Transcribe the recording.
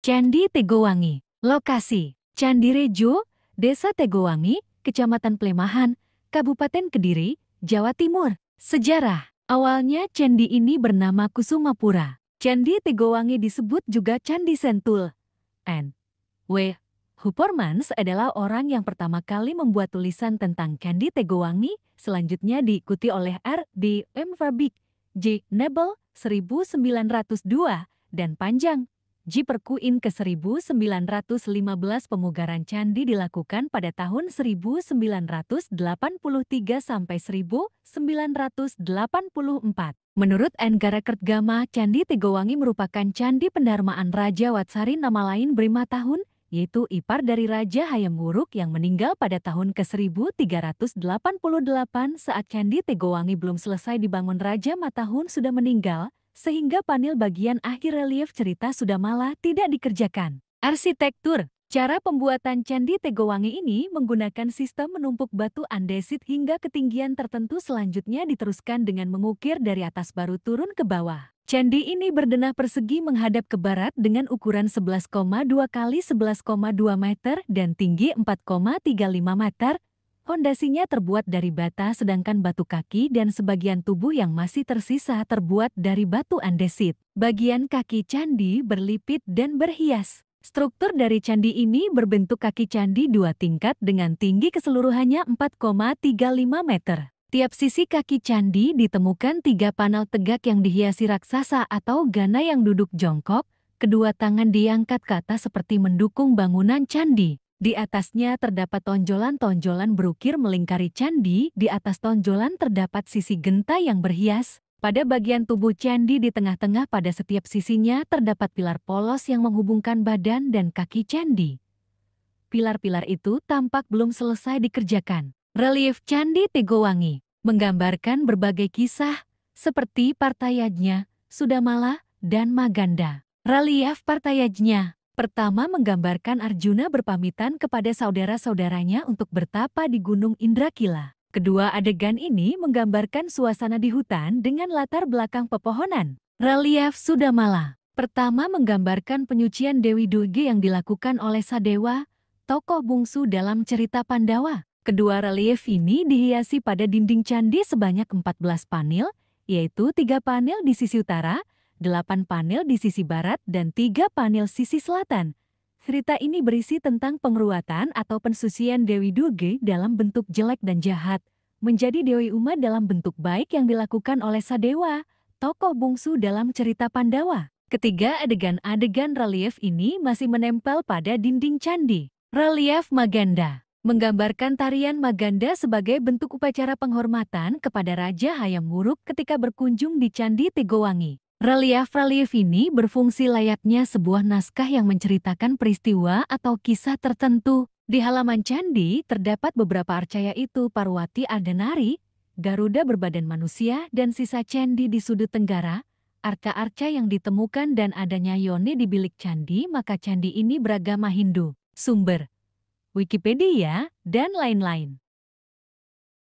Candi Tegowangi. Lokasi: Candi Rejo, Desa Tegowangi, Kecamatan Plemahan, Kabupaten Kediri, Jawa Timur. Sejarah: awalnya candi ini bernama Kusumapura. Candi Tegowangi disebut juga Candi Sentul. N. W. Hupormans adalah orang yang pertama kali membuat tulisan tentang Candi Tegowangi, selanjutnya diikuti oleh R. D. M. Fabik, J. Nebel, 1902, dan Panjang, J. Perkuin ke 1915. Pemugaran candi dilakukan pada tahun 1983 sampai 1984. Menurut Nggaragama, Candi Tegowangi merupakan candi pendarmaan Raja Watsari, nama lain Brima Tahun, yaitu ipar dari Raja Hayam Wuruk yang meninggal pada tahun ke-1388. Saat Candi Tegowangi belum selesai dibangun, Raja Matahun sudah meninggal, sehingga panel bagian akhir relief cerita Sudamala tidak dikerjakan. Arsitektur: cara pembuatan Candi Tegowangi ini menggunakan sistem menumpuk batu andesit hingga ketinggian tertentu, selanjutnya diteruskan dengan mengukir dari atas baru turun ke bawah. Candi ini berdenah persegi menghadap ke barat dengan ukuran 11,2 kali 11,2 meter dan tinggi 4,35 meter. Fondasinya terbuat dari bata, sedangkan batu kaki dan sebagian tubuh yang masih tersisa terbuat dari batu andesit. Bagian kaki candi berlipit dan berhias. Struktur dari candi ini berbentuk kaki candi 2 tingkat dengan tinggi keseluruhannya 4,35 meter. Tiap sisi kaki candi ditemukan 3 panel tegak yang dihiasi raksasa atau gana yang duduk jongkok, kedua tangan diangkat ke atas seperti mendukung bangunan candi. Di atasnya terdapat tonjolan-tonjolan berukir melingkari candi. Di atas tonjolan terdapat sisi genta yang berhias. Pada bagian tubuh candi di tengah-tengah pada setiap sisinya terdapat pilar polos yang menghubungkan badan dan kaki candi. Pilar-pilar itu tampak belum selesai dikerjakan. Relief Candi Tegowangi menggambarkan berbagai kisah seperti Partayajnya, Sudamala, dan Maganda. Relief Partayajnya pertama menggambarkan Arjuna berpamitan kepada saudara-saudaranya untuk bertapa di Gunung Indrakila. Kedua adegan ini menggambarkan suasana di hutan dengan latar belakang pepohonan. Relief Sudamala pertama menggambarkan penyucian Dewi Durga yang dilakukan oleh Sadewa, tokoh bungsu dalam cerita Pandawa. Kedua relief ini dihiasi pada dinding candi sebanyak 14 panel, yaitu 3 panel di sisi utara, 8 panel di sisi barat, dan 3 panel sisi selatan. Cerita ini berisi tentang pengeruatan atau pensucian Dewi Durga dalam bentuk jelek dan jahat, menjadi Dewi Uma dalam bentuk baik yang dilakukan oleh Sadewa, tokoh bungsu dalam cerita Pandawa. Ketiga adegan-adegan relief ini masih menempel pada dinding candi. Relief Maganda menggambarkan tarian Maganda sebagai bentuk upacara penghormatan kepada Raja Hayam Wuruk ketika berkunjung di Candi Tegowangi. Relief-relief ini berfungsi layaknya sebuah naskah yang menceritakan peristiwa atau kisah tertentu. Di halaman candi terdapat beberapa arca, yaitu Parwati Ardanari, Garuda berbadan manusia, dan sisa candi di sudut tenggara. Arca-arca yang ditemukan dan adanya yoni di bilik candi, maka candi ini beragama Hindu. Sumber: Wikipedia, dan lain-lain.